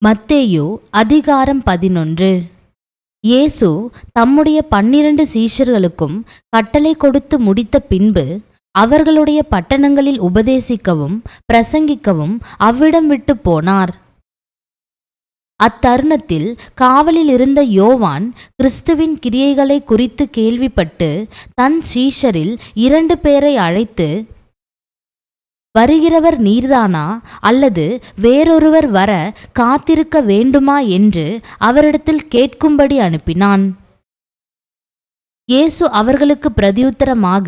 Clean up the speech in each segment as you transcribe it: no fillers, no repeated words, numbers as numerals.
மத்தேயு அதிகாரம் 11. இயேசு தம்முடைய 12 சீஷர்களுக்கும் கட்டளை கொடுத்து முடித்த பின்பு அவர்களுடைய பட்டணங்களில் உபதேசிக்கவும் பிரசங்கிக்கவும் அவ்விடம் விட்டு போனார். அத்தருணத்தில் காவலில் இருந்த யோவான் கிறிஸ்துவின் கிரியைகளை குறித்து கேள்விப்பட்டு தன் சீஷரில் 2 பேரை அழைத்து, வருகிறவர் நீர்தானா அல்லது வேறொருவர் வர காத்திருக்க வேண்டுமா என்று அவரிடத்தில் கேட்கும்படி அனுப்பினான். இயேசு அவர்களுக்கு பிரதியுத்தரமாக,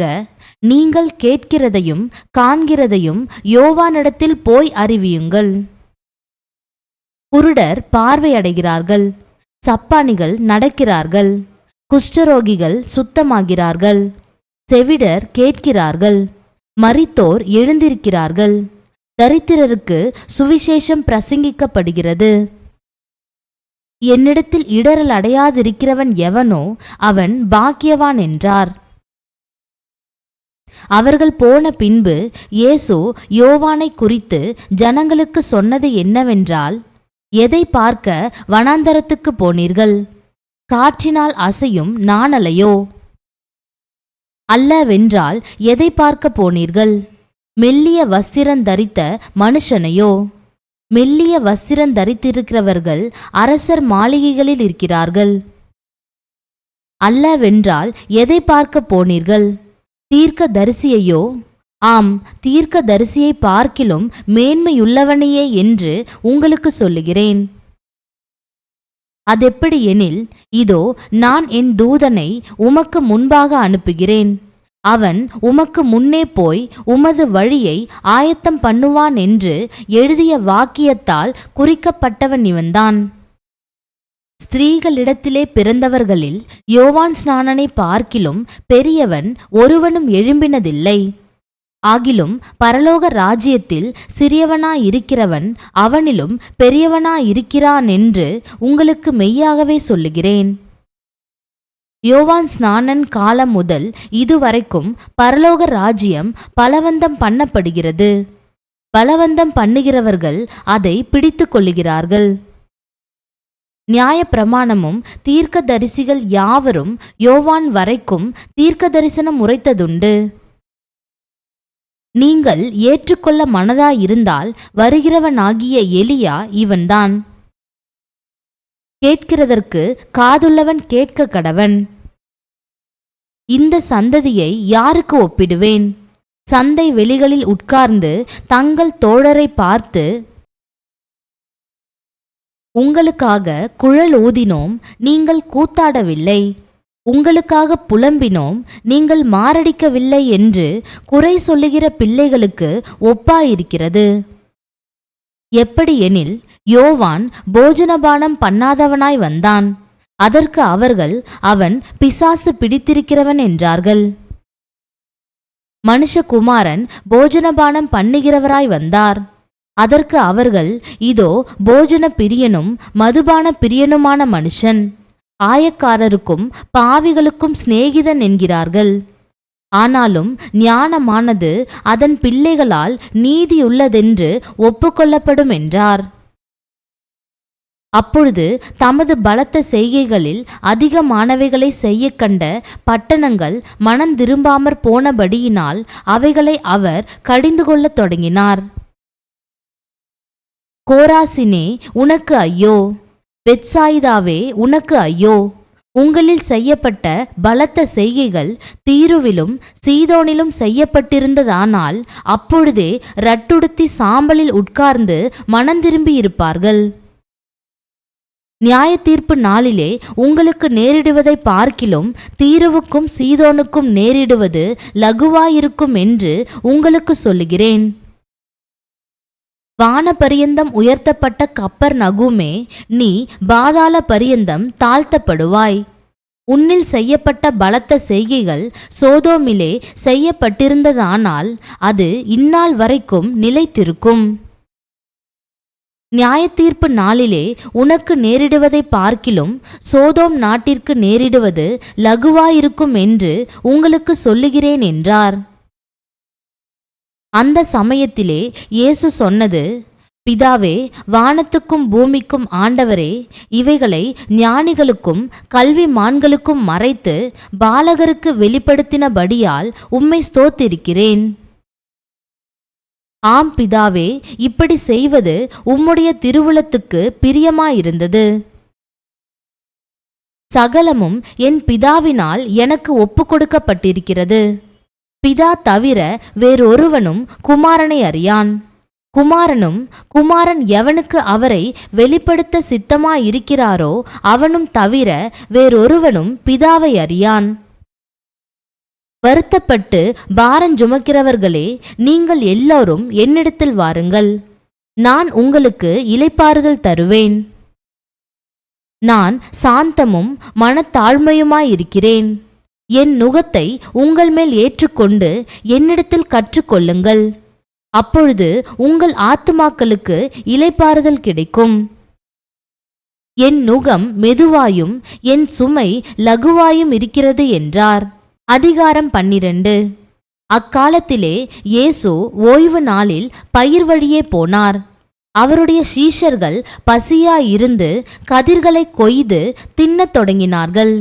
நீங்கள் கேட்கிறதையும் காண்கிறதையும் யோவானிடத்தில் போய் அறிவியுங்கள். குருடர் பார்வையடைகிறார்கள், சப்பானிகள் நடக்கிறார்கள், குஷ்டரோகிகள் சுத்தமாகிறார்கள், செவிடர் கேட்கிறார்கள், மரித்தோர் எழுந்திருக்கிறார்கள், தரித்திரருக்கு சுவிசேஷம் பிரசங்கிக்கப்படுகிறது. என்னிடத்தில் இடரல் அடையாதிருக்கிறவன் எவனோ அவன் பாக்கியவான் என்றார். அவர்கள் போன பின்பு இயேசு யோவானை குறித்து ஜனங்களுக்கு சொன்னது என்னவென்றால், எதை பார்க்க வனாந்தரத்துக்கு போனீர்கள்? காற்றினால் அசையும் நாணலையோ? அல்லவென்றால் எதை பார்க்க போனீர்கள்? மெல்லிய வஸ்திரம் தரித்த மனுஷனையோ? மெல்லிய வஸ்திரம் தரித்திருக்கிறவர்கள் அரசர் மாளிகைகளில் இருக்கிறார்கள். அல்லவென்றால் எதை பார்க்க போனீர்கள்? தீர்க்க தரிசியையோ? ஆம், தீர்க்க தரிசியை பார்க்கிலும் மேன்மையுள்ளவனையே என்று உங்களுக்கு சொல்லுகிறேன். அதெப்படி எனில், இதோ நான் என் தூதனை உமக்கு முன்பாக அனுப்புகிறேன். அவன் உமக்கு முன்னே போய் உமது வழியை ஆயத்தம் பண்ணுவான் என்று எழுதிய வாக்கியத்தால் குறிக்கப்பட்டவன் இவன்தான். ஸ்திரீகளிடத்திலே பிறந்தவர்களில் யோவான் ஸ்நானனை பார்க்கிலும் பெரியவன் ஒருவனும் எழும்பினதில்லை. ஆகிலும் பரலோக ராஜ்யத்தில் சிறியவனாயிருக்கிறவன் அவனிலும் பெரியவனாயிருக்கிறான் என்று உங்களுக்கு மெய்யாகவே சொல்லுகிறேன். யோவான் ஸ்நானன் காலம் முதல் இதுவரைக்கும் பரலோக ராஜ்யம் பலவந்தம் பண்ணப்படுகிறது. பலவந்தம் பண்ணுகிறவர்கள் அதை பிடித்து கொள்ளுகிறார்கள். நியாய பிரமாணமும் தீர்க்க தரிசிகள் யாவரும் யோவான் வரைக்கும் தீர்க்க தரிசனம் உரைத்ததுண்டு. நீங்கள் ஏற்றுக்கொள்ள மனதாயிருந்தால் வருகிறவனாகிய எலியா இவன்தான். கேட்கிறதற்கு காதுள்ளவன் கேட்க கடவன். இந்த சந்ததியை யாருக்கு ஒப்பிடுவேன்? சந்தை வெளிகளில் உட்கார்ந்து தங்கள் தோழரை பார்த்து, உங்களுக்காக குழல் ஊதினோம், நீங்கள் கூத்தாடவில்லை, உங்களுக்காக புலம்பினோம், நீங்கள் மாரடிக்கவில்லை என்று குறை சொல்லுகிற பிள்ளைகளுக்கு ஒப்பாயிருக்கிறது. எப்படி எனில், யோவான் போஜனபானம் பண்ணாதவனாய் வந்தான். அதற்கு அவர்கள், அவன் பிசாசு பிடித்திருக்கிறவன் என்றார்கள். மனுஷகுமாரன் போஜனபானம் பண்ணுகிறவராய் வந்தார். அதற்கு அவர்கள், இதோ போஜன பிரியனும் மதுபான பிரியனுமான மனுஷன், ஆயக்காரருக்கும் பாவிகளுக்கும் சிநேகிதன் என்கிறார்கள். ஆனாலும் ஞானமானது அதன் பிள்ளைகளால் நீதியுள்ளதென்று ஒப்புக்கொள்ளப்படும் என்றார். அப்பொழுது தமது பலத்த செய்கைகளில் அதிகமானவைகளை செய்ய கண்ட பட்டணங்கள் மனந்திரும்பாமற் போனபடியினால் அவைகளை அவர் கடிந்து கொள்ளத் தொடங்கினார். கோராசினே, உனக்கு ஐயோ! பெத்சாயிதாவே, உனக்கு ஐயோ! உங்களில் செய்யப்பட்ட பலத்த செய்கைகள் தீருவிலும் சீதோனிலும் செய்யப்பட்டிருந்ததானால் அப்பொழுதே ரட்டுடுத்தி சாம்பலில் உட்கார்ந்து மனந்திரும்பி இருப்பார்கள். நியாய தீர்ப்பு நாளிலே உங்களுக்கு நேரிடுவதை பார்க்கிலும் தீருவுக்கும் சீதோனுக்கும் நேரிடுவது லகுவாயிருக்கும் என்று உங்களுக்கு சொல்லுகிறேன். வான பரியந்தம் உயர்த்தப்பட்ட கப்பர் நகுமே, நீ பாதாள பரியந்தம் தாழ்த்தப்படுவாய். உன்னில் செய்யப்பட்ட பலத்த செய்கைகள் சோதோமிலே செய்யப்பட்டிருந்ததானால் அது இந்நாள் வரைக்கும் நிலைத்திருக்கும். நியாய தீர்ப்பு நாளிலே உனக்கு நேரிடுவதை பார்க்கிலும் சோதோம் நாட்டிற்கு நேரிடுவது லகுவாயிருக்கும் என்று உங்களுக்கு சொல்லுகிறேன் என்றார். அந்த சமயத்திலே இயேசு சொன்னது, பிதாவே, வானத்துக்கும் பூமிக்கும் ஆண்டவரே, இவைகளை ஞானிகளுக்கும் கல்விமான்களுக்கும் மறைத்து பாலகருக்கு வெளிப்படுத்தினபடியால் உம்மை ஸ்தோத்திரிக்கிறேன். ஆம் பிதாவே, இப்படி செய்வது உம்முடைய திருவுளத்துக்கு பிரியமாயிருந்தது. சகலமும் என் பிதாவினால் எனக்கு ஒப்புக்கொடுக்கப்பட்டிருக்கிறது. பிதா தவிர வேறொருவனும் குமாரனை அறியான். குமாரனும் குமாரன் எவனுக்கு அவரை வெளிப்படுத்த சித்தமாயிருக்கிறாரோ அவனும் தவிர வேறொருவனும் பிதாவை அறியான். வருத்தப்பட்டு பாரஞ்சுமக்கிறவர்களே, நீங்கள் எல்லோரும் என்னிடத்தில் வாருங்கள், நான் உங்களுக்கு இளைப்பாறுதல் தருவேன். நான் சாந்தமும் மனத்தாழ்மையுமாயிருக்கிறேன். என் நுகத்தை உங்கள் மேல் ஏற்றுக்கொண்டு என்னிடத்தில் கற்றுக்கொள்ளுங்கள். அப்பொழுது உங்கள் ஆத்துமாக்களுக்கு இளைப்பாறுதல் கிடைக்கும். என் நுகம் மெதுவாயும் என் சுமை லகுவாயும் இருக்கிறது என்றார். அதிகாரம் 12. அக்காலத்திலே இயேசு ஓய்வு நாளில் பயிர் வழியே போனார். அவருடைய சீஷர்கள் பசியாயிருந்து கதிர்களை கொய்து தின்னத் தொடங்கினார்கள்.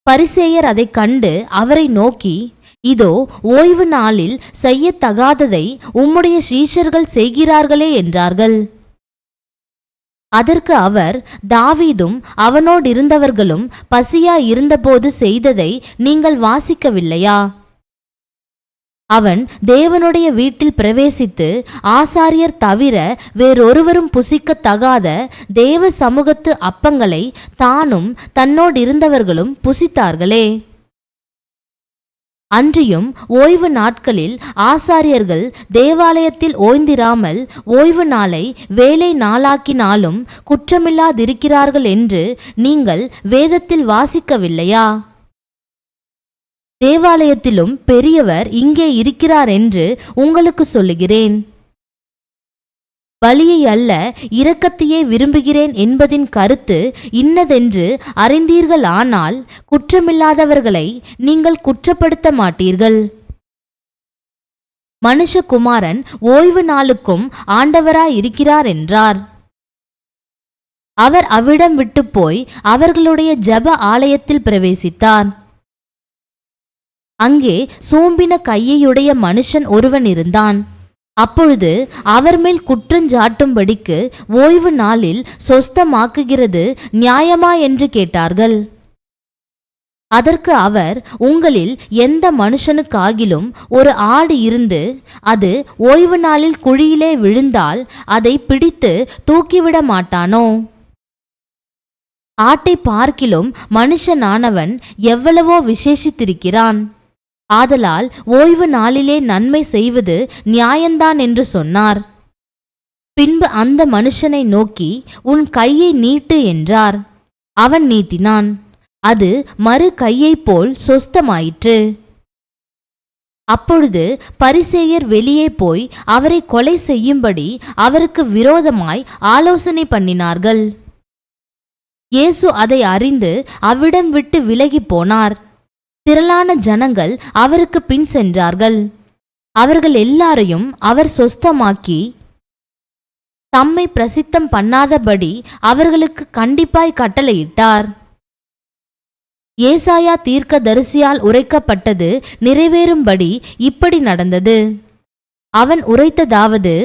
பரிசேயர் அதைக் கண்டு அவரை நோக்கி, இதோ, ஓய்வு நாளில் செய்யத்தகாததை உம்முடைய சீஷர்கள் செய்கிறார்களே என்றார்கள். அதற்கு அவர், தாவீதும் அவனோடிருந்தவர்களும் பசியாயிருந்தபோது செய்ததை நீங்கள் வாசிக்கவில்லையா? அவன் தேவனுடைய வீட்டில் பிரவேசித்து ஆசாரியர் தவிர வேறொருவரும் புசிக்கத்தகாத தேவ சமூகத்து அப்பங்களை தானும் தன்னோடிருந்தவர்களும் புசித்தார்களே. அன்றியும் ஓய்வு நாட்களில் ஆசாரியர்கள் தேவாலயத்தில் ஓய்ந்திராமல் ஓய்வு நாளை வேலை நாளாக்கினாலும் குற்றமில்லாதிருக்கிறார்கள் என்று நீங்கள் வேதத்தில் வாசிக்கவில்லையா? தேவாலயத்திலும் பெரியவர் இங்கே இருக்கிறார் என்று உங்களுக்கு சொல்லுகிறேன். பலியை அல்ல, இரக்கத்தையே விரும்புகிறேன் என்பதின் கருத்து இன்னதென்று அறிந்தீர்களானால் குற்றமில்லாதவர்களை நீங்கள் குற்றப்படுத்த மாட்டீர்கள். மனுஷகுமாரன் ஓய்வு நாளுக்கும் ஆண்டவராயிருக்கிறார் என்றார். அவர் அவ்விடம் விட்டு போய் அவர்களுடைய ஜெப ஆலயத்தில் பிரவேசித்தார். அங்கே சூம்பின கையையுடைய மனுஷன் ஒருவன் இருந்தான். அப்பொழுது அவர் மேல் குற்றஞ்சாட்டும்படிக்கு ஓய்வு நாளில் சொஸ்தமாக்குகிறது நியாயமா என்று கேட்டார்கள். அதற்கு அவர், உங்களில் எந்த மனுஷனுக்காகிலும் ஒரு ஆடு இருந்து அது ஓய்வு நாளில் குழியிலே விழுந்தால் அதை பிடித்து தூக்கிவிட மாட்டானோ? ஆட்டை பார்க்கிலும் மனுஷனானவன் எவ்வளவோ விசேஷித்திருக்கிறான். ஆதலால் ஓய்வு நாளிலே நன்மை செய்வது நியாயந்தான் என்று சொன்னார். பின்பு அந்த மனுஷனை நோக்கி, உன் கையை நீட்டு என்றார். அவன் நீட்டினான். அது மறு கையைப் போல் சொஸ்தமாயிற்று. அப்பொழுது பரிசேயர் வெளியே போய் அவரை கொலை செய்யும்படி அவருக்கு விரோதமாய் ஆலோசனை பண்ணினார்கள். இயேசு அதை அறிந்து அவ்விடம் விட்டு விலகி போனார். திரளான ஜனங்கள் அவருக்கு பின் சென்றார்கள். அவர்கள் எல்லாரையும் அவர் சொஸ்தமாக்கி தம்மை பிரசித்தம் பண்ணாதபடி அவர்களுக்கு கண்டிப்பாய் கட்டளையிட்டார். ஏசாயா தீர்க்கதரிசியால் உரைக்கப்பட்டது நிறைவேறும்படி இப்படி நடந்தது. அவன் உரைத்ததாவது,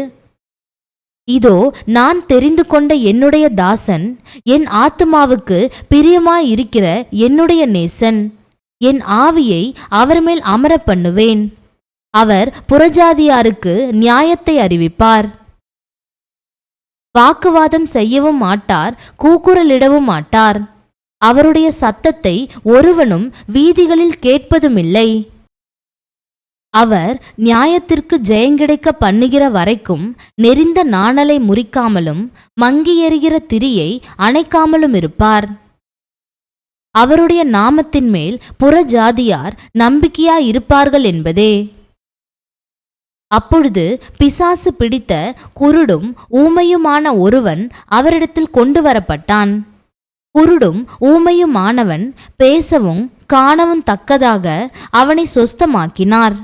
இதோ, நான் தெரிந்து கொண்ட என்னுடைய தாசன், என் ஆத்துமாவுக்கு பிரியமாயிருக்கிற என்னுடைய நேசன். என் ஆவியை அவர் மேல் அமர பண்ணுவேன். அவர் புறஜாதியாருக்கு நியாயத்தை அறிவிப்பார். வாக்குவாதம் செய்யவும் மாட்டார், கூக்குரலிடவும் மாட்டார். அவருடைய சத்தத்தை ஒருவனும் வீதிகளில் கேட்பதுமில்லை. அவர் நியாயத்திற்கு ஜெயங்கிடைக்க பண்ணுகிற வரைக்கும் நெறிந்த நாணலை முறிக்காமலும் மங்கி எறிகிற திரியை அணைக்காமலும் இருப்பார். அவருடைய நாமத்தின் மேல் புறஜாதியார் நம்பிக்கையாயிருப்பார்கள் என்பதே. அப்பொழுது பிசாசு பிடித்த குருடும் ஊமையுமான ஒருவன் அவரிடத்தில் கொண்டு வரப்பட்டான். குருடும் ஊமையுமானவன் பேசவும் காணவும் தக்கதாக அவனை சொஸ்தமாக்கினார்.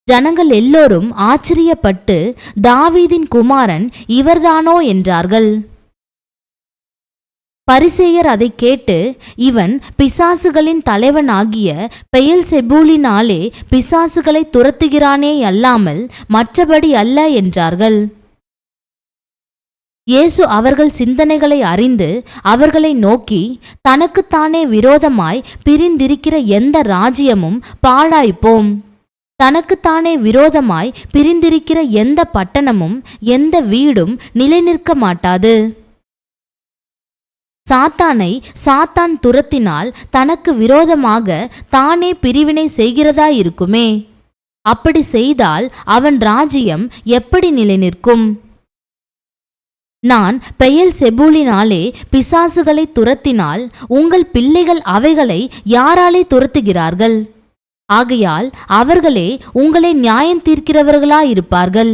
ஜனங்கள் எல்லோரும் ஆச்சரியப்பட்டு, தாவீதின் குமாரன் இவர்தானோ என்றார்கள். பரிசேயர் அதை கேட்டு, இவன் பிசாசுகளின் தலைவனாகிய பெயல்செபூலினாலே பிசாசுகளை துரத்துகிறானே அல்லாமல் மற்றபடி அல்ல என்றார்கள். இயேசு அவர்கள் சிந்தனைகளை அறிந்து அவர்களை நோக்கி, தனக்குத்தானே விரோதமாய் பிரிந்திருக்கிற எந்த ராஜ்யமும் பாழாய்ப்போம். தனக்குத்தானே விரோதமாய் பிரிந்திருக்கிற எந்த பட்டணமும் எந்த வீடும் நிலைநிற்க மாட்டாது. சாத்தானை சாத்தான் துரத்தினால் தனக்கு விரோதமாக தானே பிரிவினை செய்கிறதாயிருக்குமே. அப்படி செய்தால் அவன் ராஜ்யம் எப்படி நிலைநிற்கும்? நான் பெயல்செபூலினாலே பிசாசுகளை துரத்தினால் உங்கள் பிள்ளைகள் அவைகளை யாராலே துரத்துகிறார்கள்? ஆகையால் அவர்களே உங்களை நியாயம் தீர்க்கிறவர்களாயிருப்பார்கள்.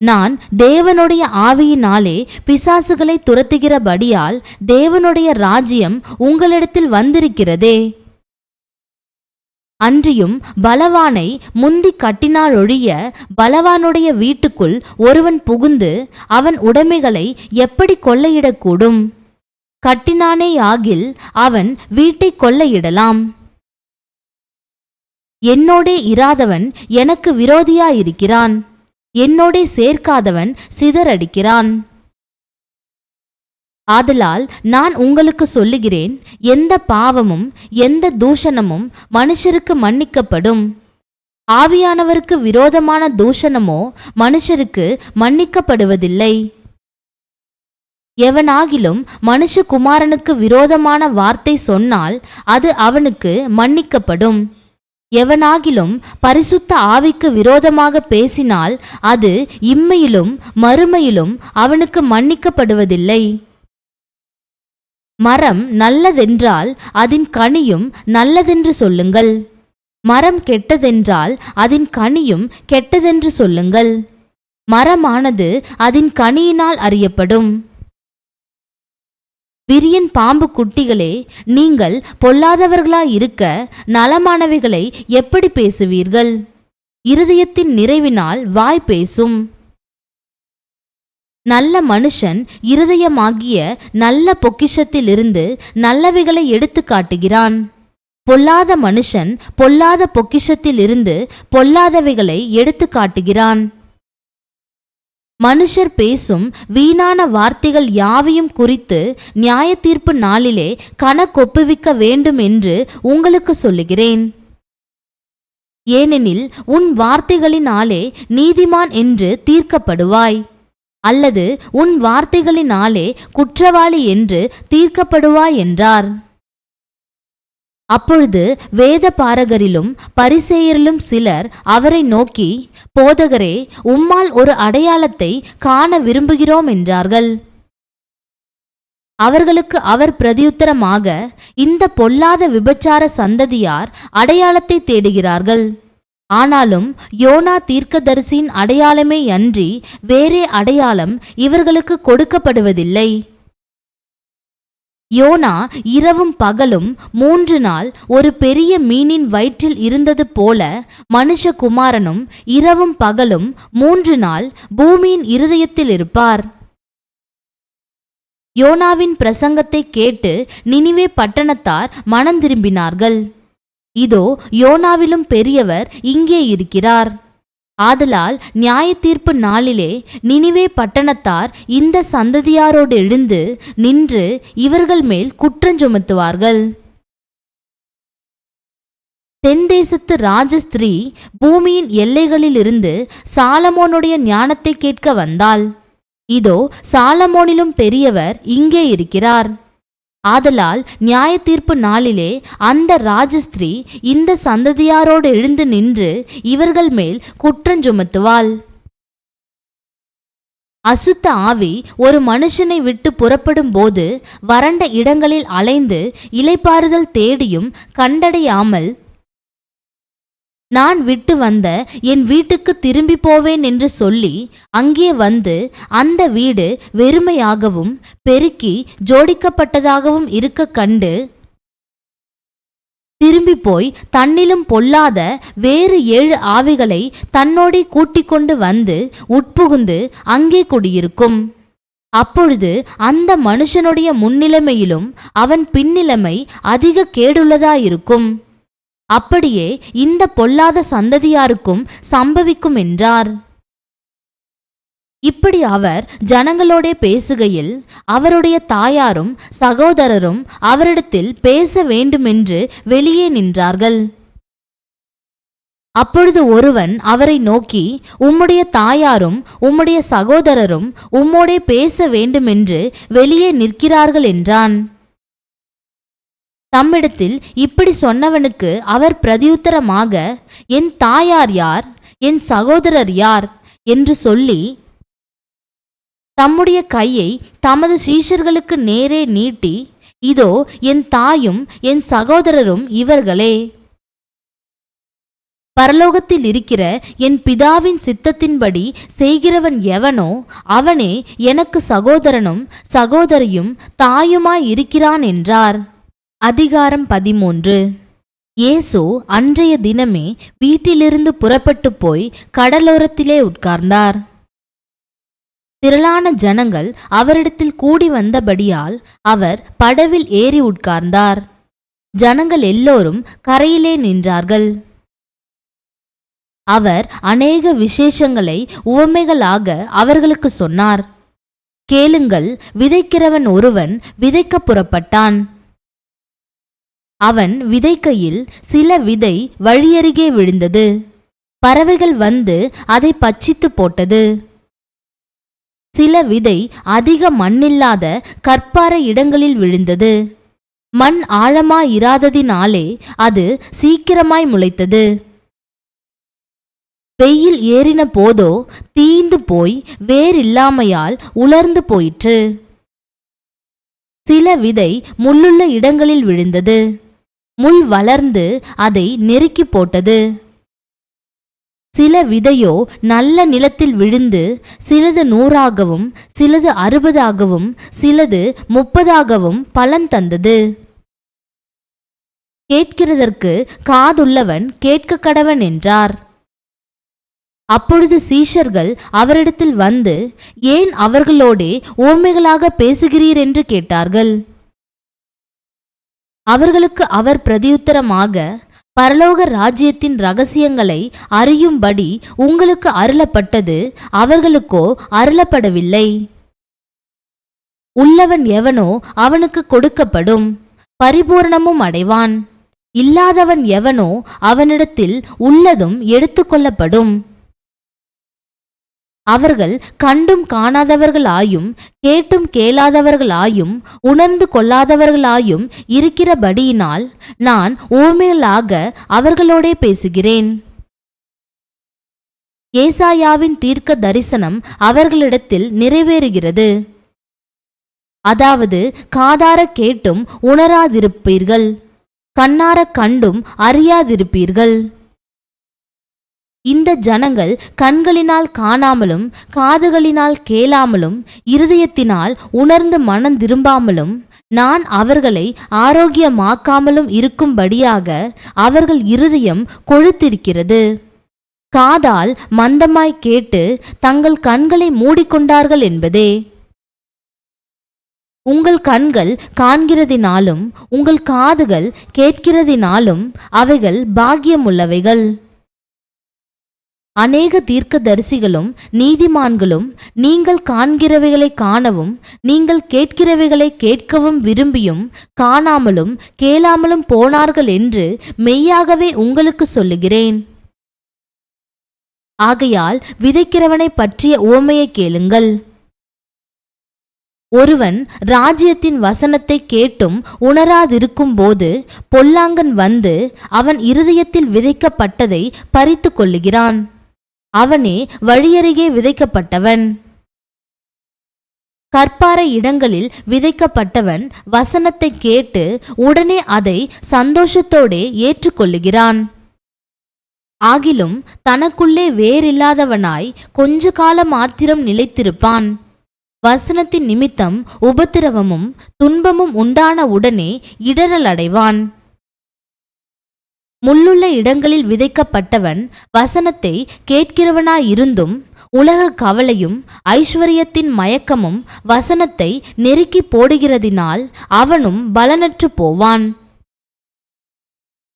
நான் தேவனுடைய ஆவியினாலே பிசாசுகளை துரத்துகிறபடியால் தேவனுடைய ராஜ்யம் உங்களிடத்தில் வந்திருக்கிறதே. அன்றியும் பலவானை முந்தி கட்டினாலொழிய பலவானுடைய வீட்டுக்குள் ஒருவன் புகுந்து அவன் உடைமைகளை எப்படி கொள்ளையிடக்கூடும்? கட்டினானே ஆகில் அவன் வீட்டை கொள்ளையிடலாம். என்னோடே இராதவன் எனக்கு விரோதியாயிருக்கிறான், என்னோடே சேர்க்காதவன் சிதறடிக்கிறான். ஆதலால் நான் உங்களுக்கு சொல்லுகிறேன், எந்த பாவமும் எந்த தூஷணமும் மனுஷருக்கு மன்னிக்கப்படும், ஆவியானவருக்கு விரோதமான தூஷணமோ மனுஷருக்கு மன்னிக்கப்படுவதில்லை. எவனாகிலும் மனுஷகுமாரனுக்கு விரோதமான வார்த்தை சொன்னால் அது அவனுக்கு மன்னிக்கப்படும். எவனாகிலும் பரிசுத்த ஆவிக்கு விரோதமாக பேசினால் அது இம்மையிலும் மறுமையிலும் அவனுக்கு மன்னிக்கப்படுவதில்லை. மரம் நல்லதென்றால் அதின் கனியும் நல்லதென்று சொல்லுங்கள், மரம் கெட்டதென்றால் அதின் கனியும் கெட்டதென்று சொல்லுங்கள். மரமானது அதின் கனியினால் அறியப்படும். விரியன் பாம்பு குட்டிகளே, நீங்கள் பொல்லாதவர்களாயிருக்க நலமானவைகளை எப்படி பேசுவீர்கள்? இருதயத்தின் நிறைவினால் வாய் பேசும். நல்ல மனுஷன் இருதயமாகிய நல்ல பொக்கிஷத்திலிருந்து நல்லவைகளை எடுத்து காட்டுகிறான். பொல்லாத மனுஷன் பொல்லாத பொக்கிஷத்திலிருந்து பொல்லாதவைகளை எடுத்து காட்டுகிறான். மனுஷர் பேசும் வீணான வார்த்தைகள் யாவையும் குறித்து நியாய தீர்ப்பு நாளிலே கணக்கொப்புவிக்க வேண்டும் என்று உங்களுக்கு சொல்லுகிறேன். ஏனெனில் உன் வார்த்தைகளினாலே நீதிமான் என்று தீர்க்கப்படுவாய், அல்லது உன் வார்த்தைகளினாலே குற்றவாளி என்று தீர்க்கப்படுவாய் என்றார். அப்பொழுது வேத பாரகரிலும் பரிசேயரிலும் சிலர் அவரை நோக்கி, போதகரே, உம்மால் ஒரு அடையாளத்தை காண விரும்புகிறோம் என்றார்கள். அவர்களுக்கு அவர் பிரதியுத்தரமாக, இந்த பொல்லாத விபச்சார சந்ததியார் அடையாளத்தை தேடுகிறார்கள். ஆனாலும் யோனா தீர்க்கதரிசியின் அடையாளமே அன்றி வேறே அடையாளம் இவர்களுக்கு கொடுக்கப்படுவதில்லை. யோனா இரவும் பகலும் 3 நாள் ஒரு பெரிய மீனின் வயிற்றில் இருந்தது போல மனுஷகுமாரனும் இரவும் பகலும் 3 நாள் பூமியின் இருதயத்தில் இருப்பார். யோனாவின் பிரசங்கத்தை கேட்டு நினிவே பட்டணத்தார் மனம் திரும்பினார்கள். இதோ, யோனாவிலும் பெரியவர் இங்கே இருக்கிறார். ஆதலால் நியாய தீர்ப்பு நாளிலே நினிவே பட்டணத்தார் இந்த சந்ததியாரோடு எழுந்து நின்று இவர்கள் மேல் குற்றஞ்சுமத்துவார்கள். தென்தேசத்து ராஜஸ்திரீ பூமியின் எல்லைகளிலிருந்து சாலமோனுடைய ஞானத்தை கேட்க வந்தாள். இதோ, சாலமோனிலும் பெரியவர் இங்கே இருக்கிறார். ஆதலால் நியாய தீர்ப்பு நாளிலே அந்த ராஜஸ்திரீ இந்த சந்ததியாரோடு எழுந்து நின்று இவர்கள் மேல் குற்றஞ்சுமத்துவாள். அசுத்த ஆவி ஒரு மனுஷனை விட்டு புறப்படும் போது வறண்ட இடங்களில் அலைந்து இளைப்பாறுதல் தேடியும் கண்டடையாமல், நான் விட்டு வந்த என் வீட்டுக்கு திரும்பி போவேன் என்று சொல்லி அங்கே வந்து அந்த வீடு வெறுமையாகவும் பெருக்கி ஜோடிக்கப்பட்டதாகவும் இருக்க கண்டு திரும்பி போய் தன்னிலும் பொல்லாத வேறு 7 ஆவிகளை தன்னோடே கூட்டிக் கொண்டு வந்து உட்புகுந்து அங்கே குடியிருக்கும். அப்பொழுது அந்த மனுஷனுடைய முன்னிலைமையிலும் அவன் பின்னிலைமை அதிக கேடுள்ளதாயிருக்கும். அப்படியே இந்த பொல்லாத சந்ததியாருக்கும் சம்பவிக்கும் என்றார். இப்படி அவர் ஜனங்களோடே பேசுகையில் அவருடைய தாயாரும் சகோதரரும் அவரிடத்தில் பேச வேண்டுமென்று வெளியே நின்றார்கள். அப்பொழுது ஒருவன் அவரை நோக்கி, உம்முடைய தாயாரும் உம்முடைய சகோதரரும் உம்மோடே பேச வேண்டுமென்று வெளியே நிற்கிறார்கள் என்றான். தம்மிடத்தில் இப்படி சொன்னவனுக்கு அவர் பிரதியுத்தரமாக, என் தாயார் யார், என் சகோதரர் யார் என்று சொல்லி தம்முடைய கையை தமது சீஷர்களுக்கு நேரே நீட்டி, இதோ என் தாயும் என் சகோதரரும் இவர்களே. பரலோகத்தில் இருக்கிற என் பிதாவின் சித்தத்தின்படி செய்கிறவன் எவனோ அவனே எனக்கு சகோதரனும் சகோதரியும் தாயுமாய் இருக்கிறான் என்றார். அதிகாரம் 13. இயேசு அன்றைய தினமே வீட்டிலிருந்து புறப்பட்டு போய் கடலோரத்திலே உட்கார்ந்தார். திரளான ஜனங்கள் அவரிடத்தில் கூடி வந்தபடியால் அவர் படவில் ஏறி உட்கார்ந்தார். ஜனங்கள் எல்லோரும் கரையிலே நின்றார்கள். அவர் அநேக விசேஷங்களை உவமைகளாக அவர்களுக்கு சொன்னார். கேளுங்கள், விதைக்கிறவன் ஒருவன் விதைக்க புறப்பட்டான். அவன் விதைக்கையில் சில விதை வழியருகே விழுந்தது. பறவைகள் வந்து அதை பட்சித்து போட்டது. சில விதை அதிக மண்ணில்லாத கற்பாறை இடங்களில் விழுந்தது. மண் ஆழமாயிராததினாலே அது சீக்கிரமாய் முளைத்தது. வெயில் ஏறின போதோ தீந்து போய் வேரில்லாமையால் உலர்ந்து போயிற்று. சில விதை முள்ளுள்ள இடங்களில் விழுந்தது. முள் வளர்ந்து அதை நெருக்கி போட்டது. சில விதையோ நல்ல நிலத்தில் விழுந்து சிலது 100ஆகவும் சிலது 60ஆகவும் சிலது 30ஆகவும் பலன் தந்தது. கேட்கிறதற்கு காதுள்ளவன் கேட்க கடவன் என்றார். அப்பொழுது சீஷர்கள் அவரிடத்தில் வந்து, ஏன் அவர்களோடே உவமைகளாக பேசுகிறீர் என்று கேட்டார்கள். அவர்களுக்கு அவர் பிரதியுத்தரமாக, பரலோக ராஜ்யத்தின் இரகசியங்களை அறியும்படி உங்களுக்கு அருளப்பட்டது, அவர்களுக்கோ அருளப்படவில்லை. உள்ளவன் எவனோ அவனுக்கு கொடுக்கப்படும், பரிபூரணமும் அடைவான். இல்லாதவன் எவனோ அவனிடத்தில் உள்ளதும் எடுத்துக்கொள்ளப்படும். அவர்கள் கண்டும் காணாதவர்களாயும் கேட்டும் கேளாதவர்களாயும் உணர்ந்து கொள்ளாதவர்களாயும் இருக்கிறபடியினால் நான் உவமைகளாக அவர்களோடே பேசுகிறேன். ஏசாயாவின் தீர்க்க தரிசனம் அவர்களிடத்தில் நிறைவேறுகிறது. அதாவது, காதார கேட்டும் உணராதிருப்பீர்கள், கண்ணார கண்டும் அறியாதிருப்பீர்கள். இந்த ஜனங்கள் கண்களினால் காணாமலும் காதுகளினால் கேளாமலும் இருதயத்தினால் உணர்ந்து மனம் திரும்பாமலும் நான் அவர்களை ஆரோக்கியமாக்காமலும் இருக்கும்படியாக அவர்கள் இருதயம் கொழுத்திருக்கிறது. காதால் மந்தமாய் கேட்டு தங்கள் கண்களை மூடிக்கொண்டார்கள் என்பதே. உங்கள் கண்கள் காண்கிறதினாலும் உங்கள் காதுகள் கேட்கிறதினாலும் அவைகள் பாக்கியமுள்ளவைகள். அநேக தீர்க்கதரிசிகளும் நீதிமான்களும் நீங்கள் காண்கிறவைகளை காணவும் நீங்கள் கேட்கிறவைகளை கேட்கவும் விரும்பியும் காணாமலும் கேளாமலும் போனார்கள் என்று மெய்யாகவே உங்களுக்கு சொல்லுகிறேன். ஆகையால் விதைக்கிறவனை பற்றிய உவமையை கேளுங்கள். ஒருவன் ராஜ்யத்தின் வசனத்தை கேட்டும் உணராதிருக்கும் போது பொல்லாங்கன் வந்து அவன் இருதயத்தில் விதைக்கப்பட்டதை பறித்து கொள்ளுகிறான். அவனே வழியருகே விதைக்கப்பட்டவன். கற்பாறை இடங்களில் விதைக்கப்பட்டவன் வசனத்தை கேட்டு உடனே அதை சந்தோஷத்தோடே ஏற்றுக்கொள்ளுகிறான். ஆகிலும் தனக்குள்ளே வேறில்லாதவனாய் கொஞ்ச காலம் மாத்திரம் நிலைத்திருப்பான். வசனத்தின் நிமித்தம் உபத்திரவமும் துன்பமும் உண்டான உடனே இடறல் அடைவான். முள்ளுள்ள இடங்களில் விதைக்கப்பட்டவன் வசனத்தை கேட்கிறவனாயிருந்தும் உலக கவலையும் ஐஸ்வர்யத்தின் மயக்கமும் வசனத்தை நெருக்கி போடுகிறதினால் அவனும் பலனற்று போவான்.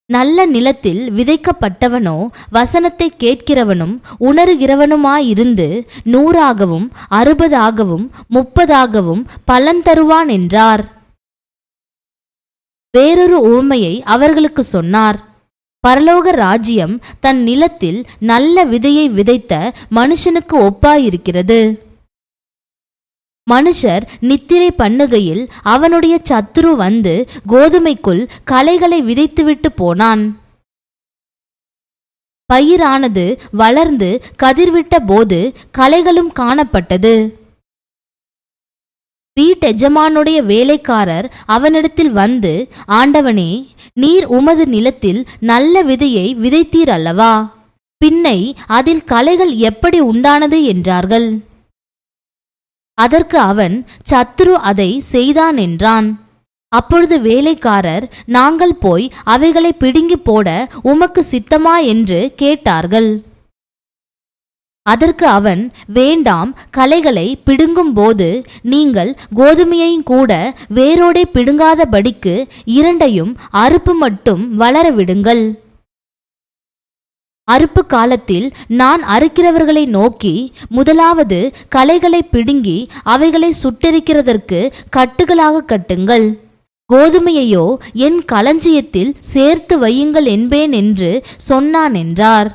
நல்ல நிலத்தில் விதைக்கப்பட்டவனோ வசனத்தை கேட்கிறவனும் உணர்கிறவனுமாயிருந்து 100ஆகவும் 60ஆகவும் 30ஆகவும் பலன் தருவான் என்றார். வேறொரு உவமையை அவர்களுக்கு சொன்னார். பரலோக ராஜ்யம் தன் நிலத்தில் நல்ல விதையை விதைத்த மனுஷனுக்கு ஒப்பாயிருக்கிறது. மனுஷர் நித்திரை பண்ணுகையில் அவனுடைய சத்துரு வந்து கோதுமைக்குள் களைகளை விதைத்துவிட்டு போனான். பயிரானது வளர்ந்து கதிர்விட்ட போது களைகளும் காணப்பட்டது. வீட்டெஜமானுடைய வேலைக்காரர் அவனிடத்தில் வந்து, ஆண்டவனே, நீர் உமது நிலத்தில் நல்ல விதையை விதைத்தீர் அல்லவா? பின்னை அதில் களைகள் எப்படி உண்டானது என்றார்கள். அதற்கு அவன், சத்துரு அதை செய்தான் என்றான். அப்பொழுது வேலைக்காரர், நாங்கள் போய் அவைகளை பிடுங்கி போட உமக்கு சித்தமா என்று கேட்டார்கள். அதற்கு அவன், வேண்டாம், களைகளை பிடுங்கும் போது நீங்கள் கோதுமையையும் கூட வேரோடே பிடுங்காதபடிக்கு இரண்டையும் அறுப்பு மட்டும் வளர விடுங்கள். அறுப்பு காலத்தில் நான் அறுக்கிறவர்களை நோக்கி, முதலாவது களைகளை பிடுங்கி அவைகளை சுட்டெரிக்கிறதற்கு கட்டுகளாக கட்டுங்கள், கோதுமையையோ என் களஞ்சியத்தில் சேர்த்து வையுங்கள் என்பேன் என்று சொன்னான் என்றார்.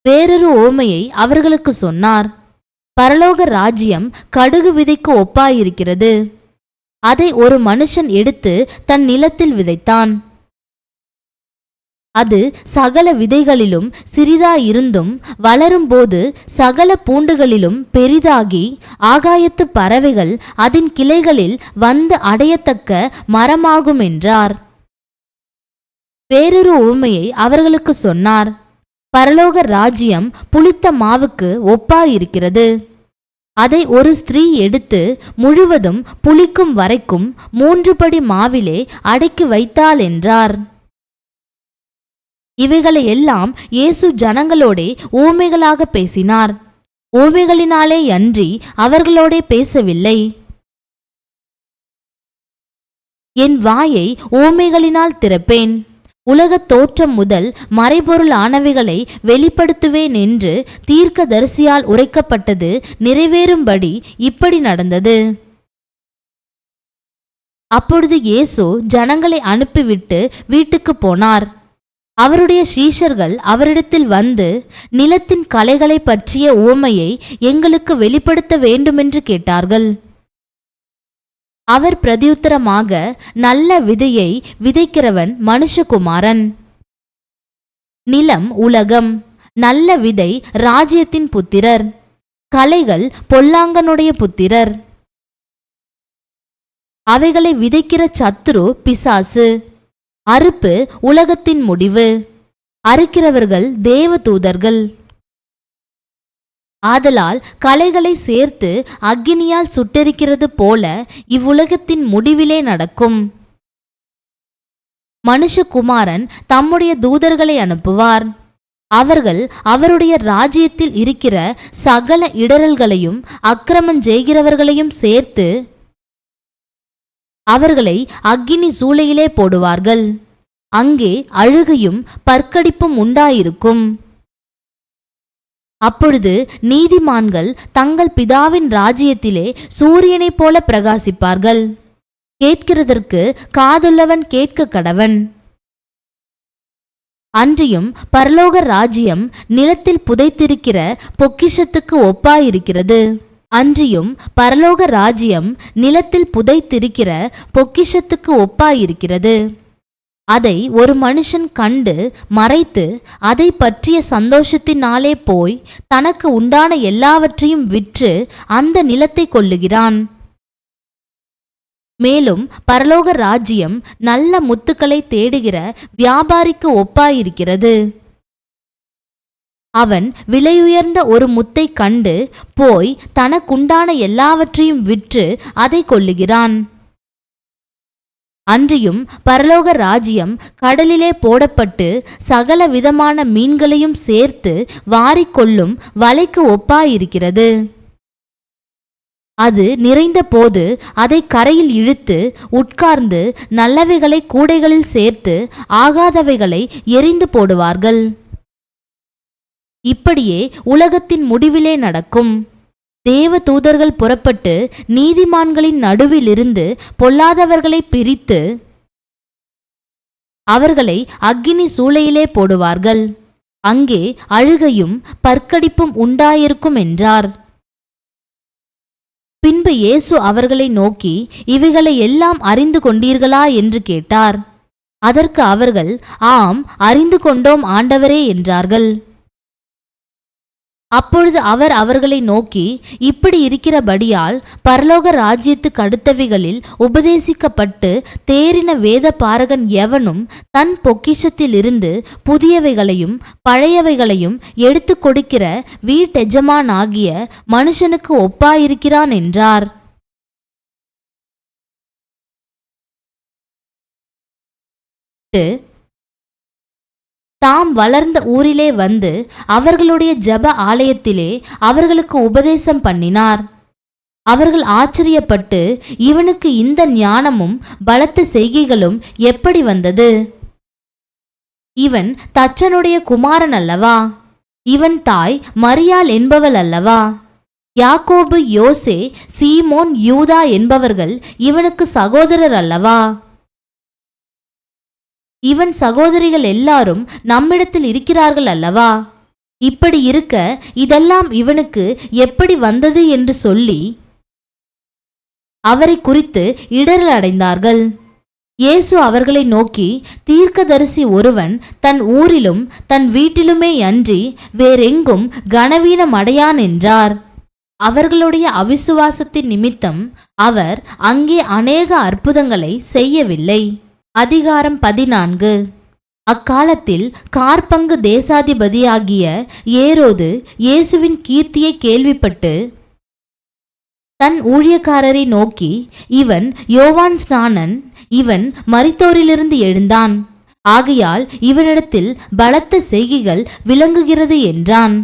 வேறொரு உவமையை அவர்களுக்கு சொன்னார். பரலோக ராஜ்யம் கடுகு விதைக்கு ஒப்பாயிருக்கிறது. அதை ஒரு மனுஷன் எடுத்து தன் நிலத்தில் விதைத்தான். அது சகல விதைகளிலும் சிறிதாயிருந்தும் வளரும்போது சகல பூண்டுகளிலும் பெரிதாகி ஆகாயத்து பறவைகள் அதன் கிளைகளில் வந்து அடையத்தக்க மரமாகும் என்றார். வேறொரு உவமையை அவர்களுக்கு சொன்னார். பரலோக ராஜ்யம் புளித்த மாவுக்கு ஒப்பாயிருக்கிறது. அதை ஒரு ஸ்திரீ எடுத்து முழுவதும் புளிக்கும் வரைக்கும் 3 படி மாவிலே அடக்கி வைத்தாள் என்றார். இவைகளை எல்லாம் இயேசு ஜனங்களோடே ஊமைகளாக பேசினார். ஊமைகளினாலே அன்றி அவர்களோடே பேசவில்லை. என் வாயை ஊமைகளினால் திறப்பேன், உலகத் தோற்றம் முதல் மறைபொருள் ஆனவைகளை வெளிப்படுத்துவேன் என்று தீர்க்கதரிசியால் உரைக்கப்பட்டது நிறைவேறும்படி இப்படி நடந்தது. அப்பொழுது இயேசு ஜனங்களை அனுப்பிவிட்டு வீட்டுக்கு போனார். அவருடைய சீஷர்கள் அவரிடத்தில் வந்து, நிலத்தின் களைகளை பற்றிய உவமையை எங்களுக்கு வெளிப்படுத்த வேண்டுமென்று கேட்டார்கள். அவர் பிரதியுத்தரமாக, நல்ல விதையை விதைக்கிறவன் மனுஷகுமாரன். நிலம் உலகம், நல்ல விதை ராஜ்யத்தின் புத்திரர், களைகள் பொல்லாங்கனுடைய புத்திரர். அவைகளை விதைக்கிற சத்துரு பிசாசு. அறுப்பு உலகத்தின் முடிவு, அறுக்கிறவர்கள் தேவதூதர்கள். ஆதலால் களைகளை சேர்த்து அக்கினியால் சுட்டெரிக்கிறது போல இவ்வுலகத்தின் முடிவிலே நடக்கும். மனுஷகுமாரன் தம்முடைய தூதர்களை அனுப்புவார். அவர்கள் அவருடைய ராஜ்யத்தில் இருக்கிற சகல இடரல்களையும் அக்கிரமம் செய்கிறவர்களையும் சேர்த்து அவர்களை அக்கினி சூளையிலே போடுவார்கள். அங்கே அழுகையும் பற்கடிப்பும் உண்டாயிருக்கும். அப்பொழுது நீதிமான்கள் தங்கள் பிதாவின் ராஜ்யத்திலே சூரியனைப் போல பிரகாசிப்பார்கள். கேட்கிறதற்கு காதுள்ளவன் கேட்க கடவன். அன்றியும் பரலோக ராஜ்யம் நிலத்தில் புதைத்திருக்கிற பொக்கிஷத்துக்கு ஒப்பாயிருக்கிறது. அன்றியும் பரலோக ராஜ்யம் நிலத்தில் புதைத்திருக்கிற பொக்கிஷத்துக்கு ஒப்பாயிருக்கிறது. அதை ஒரு மனுஷன் கண்டு மறைத்து அதை பற்றிய சந்தோஷத்தினாலே போய் தனக்கு உண்டான எல்லாவற்றையும் விற்று அந்த நிலத்தை கொள்ளுகிறான். மேலும் பரலோக ராஜ்யம் நல்ல முத்துக்களை தேடுகிற வியாபாரிக்கு ஒப்பாயிருக்கிறது. அவன் விலையுயர்ந்த ஒரு முத்தை கண்டு போய் தனக்குண்டான எல்லாவற்றையும் விற்று அதை கொள்ளுகிறான். அன்றியும் பரலோக ராஜ்யம் கடலிலே போடப்பட்டு சகல விதமான மீன்களையும் சேர்த்து வாரிக்கொள்ளும் வலைக்கு ஒப்பாயிருக்கிறது. அது நிறைந்த போது அதை கரையில் இழுத்து உட்கார்ந்து நல்லவைகளை கூடைகளில் சேர்த்து ஆகாதவைகளை எறிந்து போடுவார்கள். இப்படியே உலகத்தின் முடிவிலே நடக்கும். தேவ தூதர்கள் புறப்பட்டு நீதிமான்களின் நடுவிலிருந்து பொல்லாதவர்களை பிரித்து அவர்களை அக்கினி சூளையிலே போடுவார்கள். அங்கே அழுகையும் பற்கடிப்பும் உண்டாயிருக்கும் என்றார். பின்பு இயேசு அவர்களை நோக்கி, இவைகளை எல்லாம் அறிந்து கொண்டீர்களா என்று கேட்டார். அதற்கு அவர்கள், ஆம், அறிந்து கொண்டோம் ஆண்டவரே என்றார்கள். அப்பொழுது அவர் அவர்களை நோக்கி, இப்படி இருக்கிறபடியால் பரலோக ராஜ்யத்துக்கு அடுத்தவைகளில் உபதேசிக்கப்பட்டு தேறின வேத பாரகன் எவனும் தன் பொக்கிஷத்திலிருந்து புதியவைகளையும் பழையவைகளையும் எடுத்து கொடுக்கிற வீட்டெஜமானாகிய மனுஷனுக்கு ஒப்பாயிருக்கிறான் என்றார். தாம் வளர்ந்த ஊரிலே வந்து அவர்களுடைய ஜெப ஆலயத்திலே அவர்களுக்கு உபதேசம் பண்ணினார். அவர்கள் ஆச்சரியப்பட்டு, இவனுக்கு இந்த ஞானமும் பலத்த செய்கைகளும் எப்படி வந்தது? இவன் தச்சனுடைய குமாரன் அல்லவா? இவன் தாய் மரியாள் என்பவள் அல்லவா? யாக்கோபு, யோசே, சீமோன், யூதா என்பவர்கள் இவனுக்கு சகோதரர் அல்லவா? இவன் சகோதரிகள் எல்லாரும் நம்மிடத்தில் இருக்கிறார்கள் அல்லவா? இப்படி இருக்க இதெல்லாம் இவனுக்கு எப்படி வந்தது என்று சொல்லி அவரை குறித்து இடரல் அடைந்தார்கள். இயேசு அவர்களை நோக்கி, தீர்க்கதரிசி ஒருவன் தன் ஊரிலும் தன் வீட்டிலுமே அன்றி வேறெங்கும் கனவீனம் அடையான் என்றார். அவர்களுடைய அவிசுவாசத்தின் நிமித்தம் அவர் அங்கே அநேக அற்புதங்களை செய்யவில்லை. அதிகாரம் 14. அக்காலத்தில் கார்பங்கு தேசாதிபதியாகிய ஏரோது இயேசுவின் கீர்த்தியை கேள்விப்பட்டு தன் ஊழியக்காரரை நோக்கி, இவன் யோவான் ஸ்நானன், இவன் மரித்தோரிலிருந்து எழுந்தான், ஆகையால் இவனிடத்தில் பலத்த செய்கைகள் விளங்குகிறது என்றான்.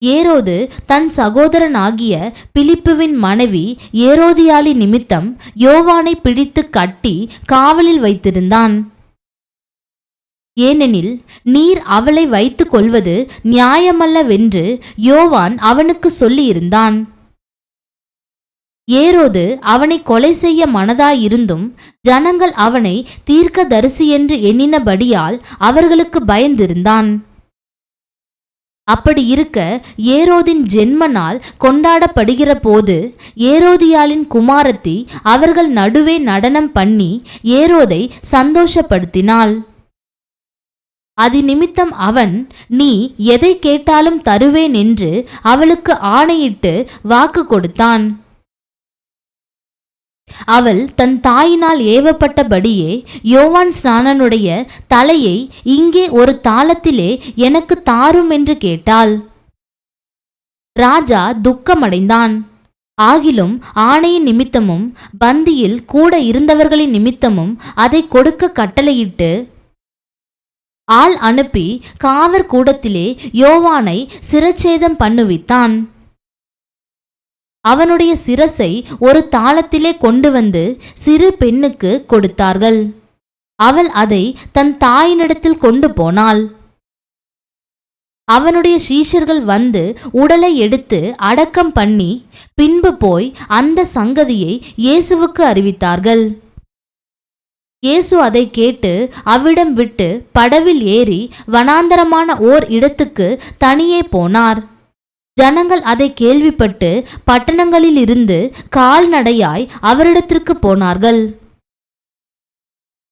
ஏரோது தன் சகோதரனாகிய பிலிப்புவின் மனைவி ஏரோதியாளி நிமித்தம் யோவானை பிடித்து கட்டி காவலில் வைத்திருந்தான். ஏனெனில் நீர் அவளை வைத்து கொள்வது நியாயமல்லவென்று யோவான் அவனுக்கு சொல்லியிருந்தான். ஏரோது அவனை கொலை செய்ய மனதாயிருந்தும் ஜனங்கள் அவனை தீர்க்கதரிசி என்று எண்ணினபடியால் அவர்களுக்கு பயந்திருந்தான். அப்படி இருக்க ஏரோதின் ஜென்ம நாள் கொண்டாடப்படுகிற போது ஏரோதியாளின் குமாரத்தி அவர்கள் நடுவே நடனம் பண்ணி ஏரோதை சந்தோஷப்படுத்தினாள். அதிநிமித்தம் அவன், நீ எதை கேட்டாலும் தருவேன் என்று அவளுக்கு ஆணையிட்டு வாக்கு கொடுத்தான். அவள் தன் தாயினால் ஏவப்பட்டபடியே யோவான் ஸ்நானனுடைய தலையை இங்கே ஒரு தாளத்திலே எனக்கு தாரும் என்று கேட்டாள். ராஜா துக்கமடைந்தான். ஆகிலும் ஆணையின் நிமித்தமும் பந்தியில் கூட இருந்தவர்களின் நிமித்தமும் அதை கொடுக்க கட்டளையிட்டு ஆள் அனுப்பி காவற் கூடத்திலே யோவானை சிரச்சேதம் பண்ணுவித்தான். அவனுடைய சிரசை ஒரு தாளத்திலே கொண்டு வந்து சிறு பெண்ணுக்கு கொடுத்தார்கள். அவள் அதை தன் தாயினிடத்தில் கொண்டு போனாள். அவனுடைய சீஷர்கள் வந்து உடலை எடுத்து அடக்கம் பண்ணி பின்பு போய் அந்த சங்கதியை இயேசுவுக்கு அறிவித்தார்கள். இயேசு அதை கேட்டு அவ்விடம் விட்டு படவில் ஏறி வனாந்தரமான ஓர் இடத்துக்கு தனியே போனார். ஜனங்கள் அதை கேள்விப்பட்டு பட்டணங்களிலிருந்து கால்நடையாய் அவரிடத்திற்கு போனார்கள்.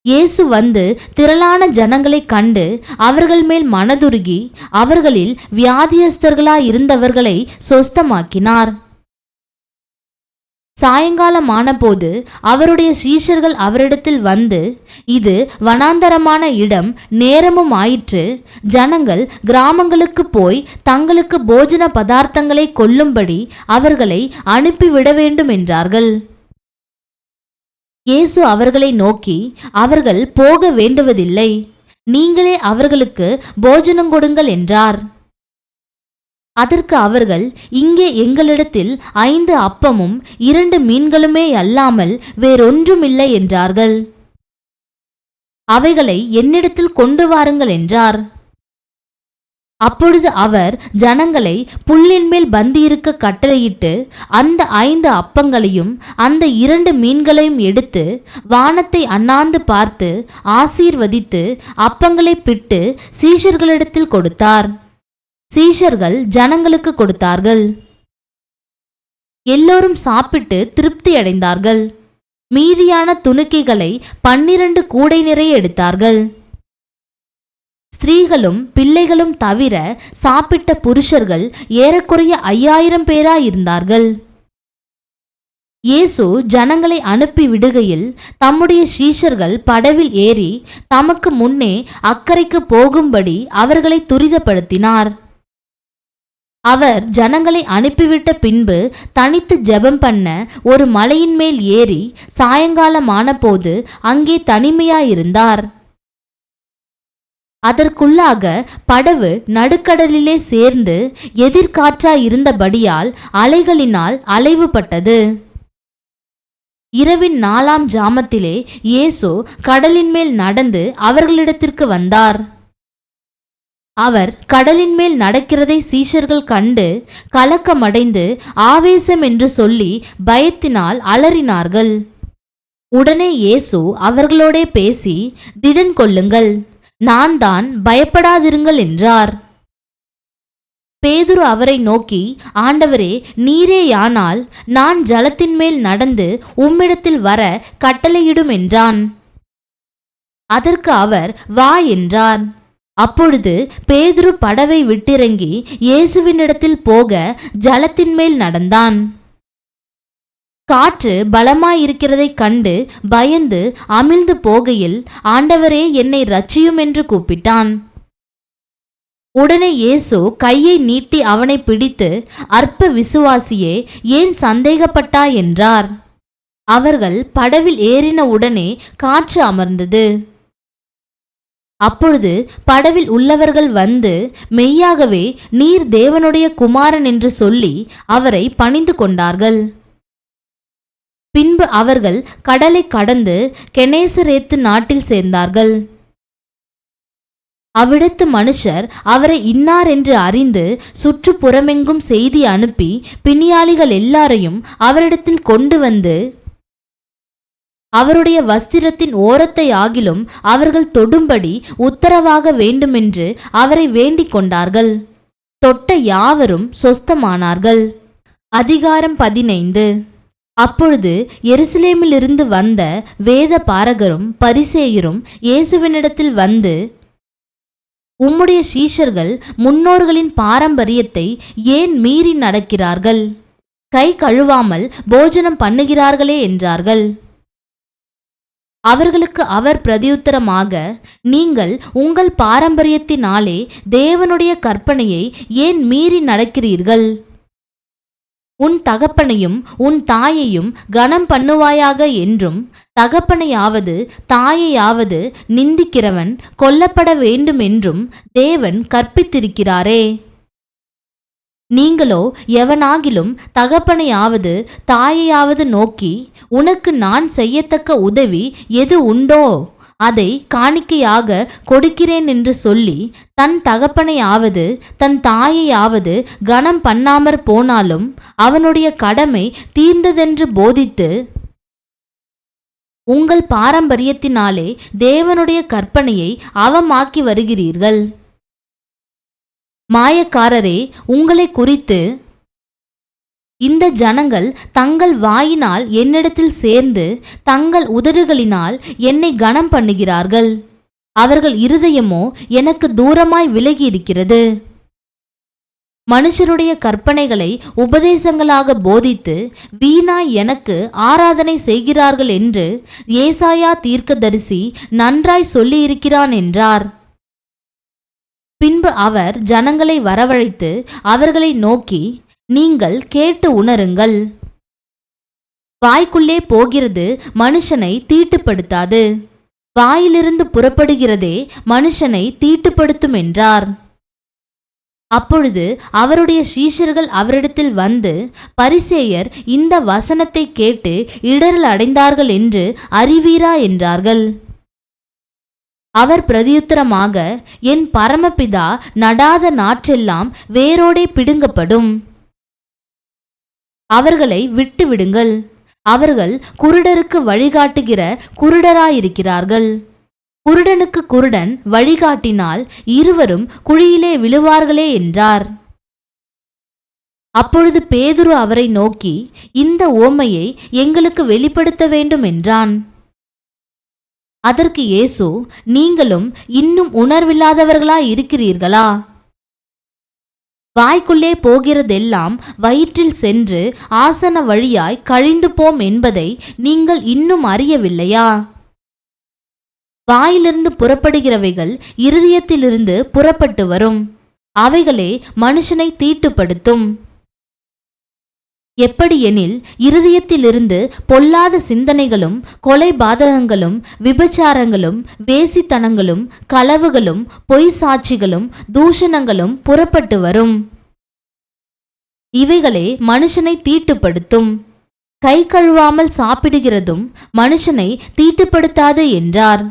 இயேசு வந்து திரளான ஜனங்களைக் கண்டு அவர்கள் மேல் மனதுருகி அவர்களில் வியாதியஸ்தர்களாயிருந்தவர்களை சொஸ்தமாக்கினார். சாயங்காலமானபோது அவருடைய சீஷர்கள் அவரிடத்தில் வந்து, இது வனாந்தரமான இடம், நேரமும் ஆயிற்று, ஜனங்கள் கிராமங்களுக்கு போய் தங்களுக்கு போஜன பதார்த்தங்களை கொள்ளும்படி அவர்களை அனுப்பிவிட வேண்டும் என்றார்கள். இயேசு அவர்களை நோக்கி, அவர்கள் போக வேண்டுவதில்லை, நீங்களே அவர்களுக்கு போஜனம் கொடுங்கள் என்றார். அதற்கு அவர்கள், இங்கே எங்களிடத்தில் 5 அப்பமும் 2 மீன்களுமே அல்லாமல் வேறொன்றுமில்லை என்றார்கள். அவைகளை என்னிடத்தில் கொண்டு வாருங்கள் என்றார். அப்பொழுது அவர் ஜனங்களை புல்லின் மேல் பந்தியிருக்க கட்டளையிட்டு அந்த 5 அப்பங்களையும் அந்த 2 மீன்களையும் எடுத்து வானத்தை அண்ணாந்து பார்த்து ஆசீர்வதித்து அப்பங்களை பிட்டு சீஷர்களிடத்தில் கொடுத்தார். சீஷர்கள் ஜனங்களுக்கு கொடுத்தார்கள். எல்லோரும் சாப்பிட்டு திருப்தி அடைந்தார்கள். மீதியான துணுக்கிகளை 12 கூடை நிறைய எடுத்தார்கள். ஸ்திரீகளும் பிள்ளைகளும் தவிர சாப்பிட்ட புருஷர்கள் ஏறக்குறைய 5000 பேராயிருந்தார்கள். இயேசு ஜனங்களை அனுப்பி விடுகையில் தம்முடைய சீஷர்கள் படவில் ஏறி தமக்கு முன்னே அக்கரைக்கு போகும்படி அவர்களை துரிதப்படுத்தினார். அவர் ஜனங்களை அனுப்பிவிட்ட பின்பு தனித்து ஜெபம் பண்ண ஒரு மலையின் மேல் ஏறி சாயங்காலமான போது அங்கே தனிமையாயிருந்தார். அதற்குள்ளாக படவு நடுக்கடலிலே சேர்ந்து எதிர்காற்றாயிருந்தபடியால் அலைகளினால் அலைவுபட்டது. இரவின் 4ஆம் ஜாமத்திலே இயேசு கடலின் மேல் நடந்து அவர்களிடத்திற்கு வந்தார். அவர் கடலின் மேல் நடக்கிறதை சீஷர்கள் கண்டு கலக்கமடைந்து ஆவேசம் என்று சொல்லி பயத்தினால் அலறினார்கள். உடனே இயேசு அவர்களோடே பேசி, திடன் கொள்ளுங்கள், நான் தான், பயப்படாதிருங்கள் என்றார். பேதுரு அவரை நோக்கி, ஆண்டவரே, நீரேயானால் நான் ஜலத்தின் மேல் நடந்து உம்மிடத்தில் வர கட்டளையிடும் என்றான். அதற்கு அவர், வா என்றார். அப்பொழுது பேதுரு படவை விட்டிறங்கி இயேசுவினிடத்தில் போக ஜலத்தின் மேல் நடந்தான். காற்று பலமாயிருக்கிறதைக் கண்டு பயந்து அமிழ்ந்து போகையில், ஆண்டவரே, என்னை இரட்சியும் என்று கூப்பிட்டான். உடனே இயேசு கையை நீட்டி அவனை பிடித்து, அற்ப விசுவாசியே, ஏன் சந்தேகப்பட்டாய் என்றார். அவர்கள் படவில் ஏறின உடனே காற்று அமர்ந்தது. அப்பொழுது படவில் உள்ளவர்கள் வந்து, மெய்யாகவே நீர் தேவனுடைய குமாரன் என்று சொல்லி அவரை பணிந்து கொண்டார்கள். பின்பு அவர்கள் கடலை கடந்து கெனேசரேத்து நாட்டில் சேர்ந்தார்கள். அவ்விடத்து மனுஷர் அவரை இன்னார் என்று அறிந்து சுற்றுப்புறமெங்கும் செய்தி அனுப்பி பிணியாளிகள் எல்லாரையும் அவரிடத்தில் கொண்டு வந்து அவருடைய வஸ்திரத்தின் ஓரத்தை ஆகிலும் அவர்கள் தொடும்படி உத்தரவாக வேண்டுமென்று அவரை வேண்டிக் கொண்டார்கள். தொட்ட யாவரும் சொஸ்தமானார்கள். அதிகாரம் 15. அப்பொழுது எருசலேமிலிருந்து வந்த வேத பாரகரும் பரிசேயரும் இயேசுவினிடத்தில் வந்து, உம்முடைய சீஷர்கள் முன்னோர்களின் பாரம்பரியத்தை ஏன் மீறி நடக்கிறார்கள்? கை கழுவாமல் போஜனம் பண்ணுகிறார்களே என்றார்கள். அவர்களுக்கு அவர் பிரதியுத்தரமாக, நீங்கள் உங்கள் பாரம்பரியத்தினாலே தேவனுடைய கற்பனையை ஏன் மீறி நடக்கிறீர்கள்? உன் தகப்பனையும் உன் தாயையும் கனம் பண்ணுவாயாக என்றும், தகப்பனையாவது தாயையாவது நிந்திக்கிறவன் கொல்லப்பட வேண்டும் என்றும் தேவன் கற்பித்திருக்கிறாரே. நீங்களோ எவனாகிலும் தகப்பனையாவது தாயையாவது நோக்கி, உனக்கு நான் செய்யத்தக்க உதவி எது உண்டோ அதை காணிக்கையாக கொடுக்கிறேன் என்று சொல்லி தன் தகப்பனையாவது தன் தாயையாவது கனம் பண்ணாமற் போனாலும் அவனுடைய கடமை தீர்ந்ததென்று போதித்து உங்கள் பாரம்பரியத்தினாலே தேவனுடைய கற்பனையை அவமாக்கி வருகிறீர்கள். மாயக்காரரே, உங்களை குறித்து இந்த ஜனங்கள் தங்கள் வாயினால் என்னிடத்தில் சேர்ந்து தங்கள் உதடுகளினால் என்னை கனம் பண்ணுகிறார்கள். அவர்கள் இருதயமோ எனக்கு தூரமாய் விலகி இருக்கிறது. மனுஷருடைய கற்பனைகளை உபதேசங்களாக போதித்து வீணாய் எனக்கு ஆராதனை செய்கிறார்கள் என்று ஏசாயா தீர்க்கதரிசி நன்றாய் சொல்லியிருக்கிறான் என்றார். பின்பு அவர் ஜனங்களை வரவழைத்து அவர்களை நோக்கி, நீங்கள் கேட்டு உணருங்கள். வாய்க்குள்ளே போகிறது மனுஷனை தீட்டுப்படுத்தாது, வாயிலிருந்து புறப்படுகிறதே மனுஷனை தீட்டுப்படுத்தும் என்றார். அப்பொழுது அவருடைய சீஷர்கள் அவரிடத்தில் வந்து, பரிசேயர் இந்த வசனத்தை கேட்டு இடறல் அடைந்தார்கள் என்று அறிவீரா என்றார்கள். அவர் பிரதியுத்தரமாக, என் பரமபிதா நடாத நாற்றெல்லாம் வேரோடே பிடுங்கப்படும். அவர்களை விட்டு விடுங்கள், அவர்கள் குருடருக்கு வழிகாட்டுகிற குருடராயிருக்கிறார்கள். குருடனுக்கு குருடன் வழிகாட்டினால் இருவரும் குழியிலே விழுவார்களே என்றார். அப்பொழுது பேதுரு அவரை நோக்கி, இந்த ஓமையை எங்களுக்கு வெளிப்படுத்த வேண்டும் என்றான். அதற்கு இயேசு, நீங்களும் இன்னும் உணர்வில்லாதவர்களாய் இருக்கிறீர்களா? வாய்க்குள்ளே போகிறதெல்லாம் வயிற்றில் சென்று ஆசன வழியாய் கழிந்து போம் என்பதை நீங்கள் இன்னும் அறியவில்லையா? வாயிலிருந்து புறப்படுகிறவைகள் இருதயத்திலிருந்து புறப்பட்டு வரும், அவைகளே மனுஷனை தீட்டுப்படுத்தும். எப்படியெனில் இருதயத்திலிருந்து பொல்லாத சிந்தனைகளும், கொலை பாதகங்களும், விபச்சாரங்களும், வேசித்தனங்களும், களவுகளும், பொய் சாட்சிகளும், தூஷணங்களும் புறப்பட்டு வரும். இவைகளே மனுஷனை தீட்டுப்படுத்தும். கை கழுவாமல் சாப்பிடுகிறதும் மனுஷனை தீட்டுப்படுத்தாது என்றார்.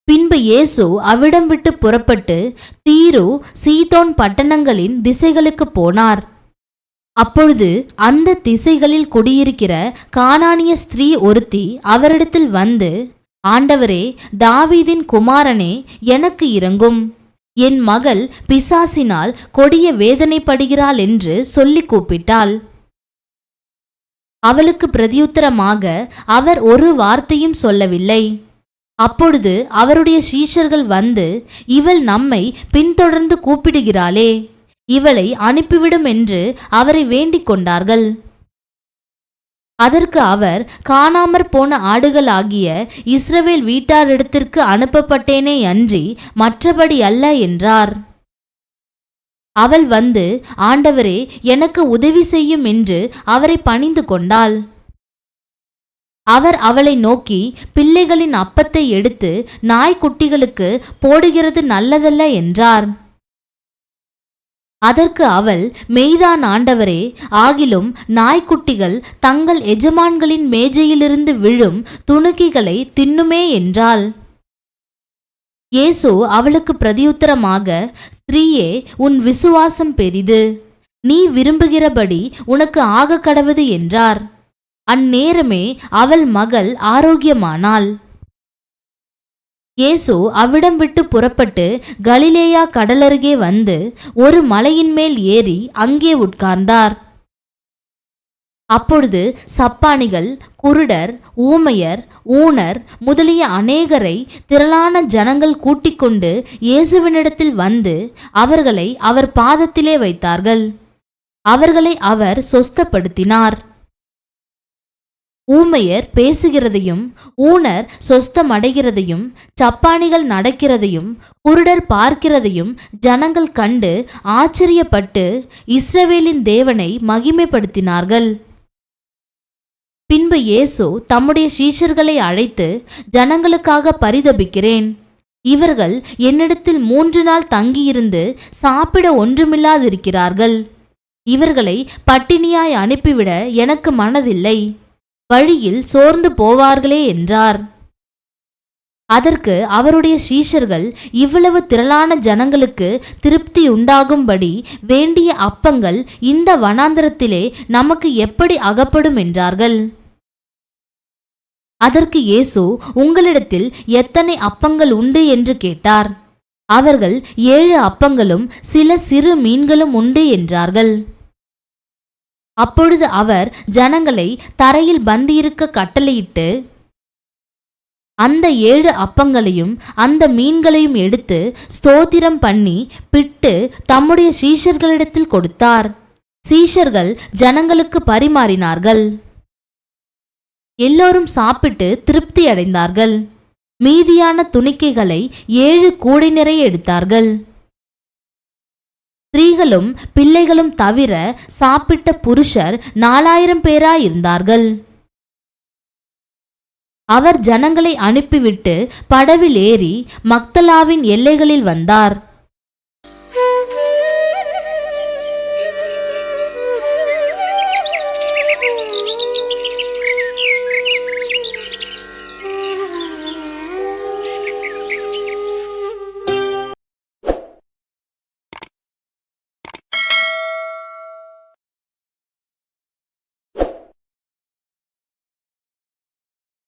பின்பு இயேசு அவ்விடம் விட்டு புறப்பட்டு தீரு சீதோன் பட்டணங்களின் திசைகளுக்கு போனார். அப்பொழுது அந்த திசைகளில் குடியிருக்கிற கானானிய ஸ்திரீ ஒருத்தி அவரிடத்தில் வந்து, ஆண்டவரே, தாவீதின் குமாரனே, எனக்கு இரங்கும், என் மகள் பிசாசினால் கொடிய வேதனைப்படுகிறாள் என்று சொல்லி கூப்பிட்டாள். அவளுக்கு பிரதியுத்தரமாக அவர் ஒரு வார்த்தையும் சொல்லவில்லை. அப்பொழுது அவருடைய சீஷர்கள் வந்து, இவள் நம்மை பின்தொடர்ந்து கூப்பிடுகிறாளே, இவளை அனுப்பிவிடும் என்று அவரை வேண்டிக் கொண்டார்கள். அதற்கு அவர், காணாமற் போன ஆடுகளாகிய இஸ்ரவேல் வீட்டாரிடத்திற்கு அனுப்பப்பட்டேனே அன்றி மற்றபடி அல்ல என்றார். அவள் வந்து, ஆண்டவரே, எனக்கு உதவி செய்யும் என்று அவரை பணிந்து கொண்டாள். அவர் அவளை நோக்கி, பிள்ளைகளின் அப்பத்தை எடுத்து நாய்க்குட்டிகளுக்கு போடுகிறது நல்லதல்ல என்றார். அதற்கு அவள், மெய்தான் ஆண்டவரே, ஆகிலும் நாய்க்குட்டிகள் தங்கள் எஜமான்களின் மேஜையிலிருந்து விழும் துணுக்கிகளை தின்னுமே என்றாள். இயேசு அவளுக்கு பிரதியுத்தரமாக, ஸ்திரீயே, உன் விசுவாசம் பெரிது, நீ விரும்புகிறபடி உனக்கு ஆக கடவது என்றார். அந்நேரமே அவள் மகள் ஆரோக்கியமானாள். இயேசு அவ்விடம் விட்டு புறப்பட்டு கலிலேயா கடலருகே வந்து ஒரு மலையின் மேல் ஏறி அங்கே உட்கார்ந்தார். அப்பொழுது சப்பாணிகள், குருடர், ஊமையர், ஊனர் முதலிய அநேகரை திரளான ஜனங்கள் கூட்டிக் கொண்டு இயேசுவினிடத்தில் வந்து அவர்களை அவர் பாதத்திலே வைத்தார்கள். அவர்களை அவர் சொஸ்தப்படுத்தினார். ஊமையர் பேசுகிறதையும், ஊனர் சொஸ்தமடைகிறதையும், சப்பாணிகள் நடக்கிறதையும், குருடர் பார்க்கிறதையும் ஜனங்கள் கண்டு ஆச்சரியப்பட்டு இஸ்ரவேலின் தேவனை மகிமைப்படுத்தினார்கள். பின்பு இயேசு தம்முடைய சீஷர்களை அழைத்து, ஜனங்களுக்காக பரிதபிக்கிறேன். இவர்கள் என்னிடத்தில் 3 நாள் தங்கியிருந்து சாப்பிட ஒன்றுமில்லாதிருக்கிறார்கள். இவர்களை பட்டினியாய் அனுப்பிவிட எனக்கு மனதில்லை. வழியில் சோர்ந்து போவார்களே என்றார். அதற்கு அவருடைய சீஷர்கள், இவ்வளவு திரளான ஜனங்களுக்கு திருப்தி உண்டாகும்படி வேண்டிய அப்பங்கள் இந்த வனாந்தரத்திலே நமக்கு எப்படி அகப்படும் என்றார்கள். அதற்கு இயேசு, உங்களிடத்தில் எத்தனை அப்பங்கள் உண்டு என்று கேட்டார். அவர்கள் 7 அப்பங்களும் சில சிறு மீன்களும் உண்டு என்றார்கள். அப்பொழுது அவர் ஜனங்களை தரையில் பந்தியிருக்க கட்டளையிட்டு அந்த 7 அப்பங்களையும் அந்த மீன்களையும் எடுத்து ஸ்தோத்திரம் பண்ணி பிட்டு தம்முடைய சீஷர்களிடத்தில் கொடுத்தார். சீஷர்கள் ஜனங்களுக்கு பரிமாறினார்கள். எல்லோரும் சாப்பிட்டு திருப்தி அடைந்தார்கள். மீதியான துணிக்கைகளை 7 கூடை நிறைய எடுத்தார்கள். ஸ்திரீகளும் பிள்ளைகளும் தவிர சாப்பிட்ட புருஷர் 4000 பேராயிருந்தார்கள். அவர் ஜனங்களை அனுப்பிவிட்டு படவில் ஏறி மக்தலாவின் எல்லைகளில் வந்தார்.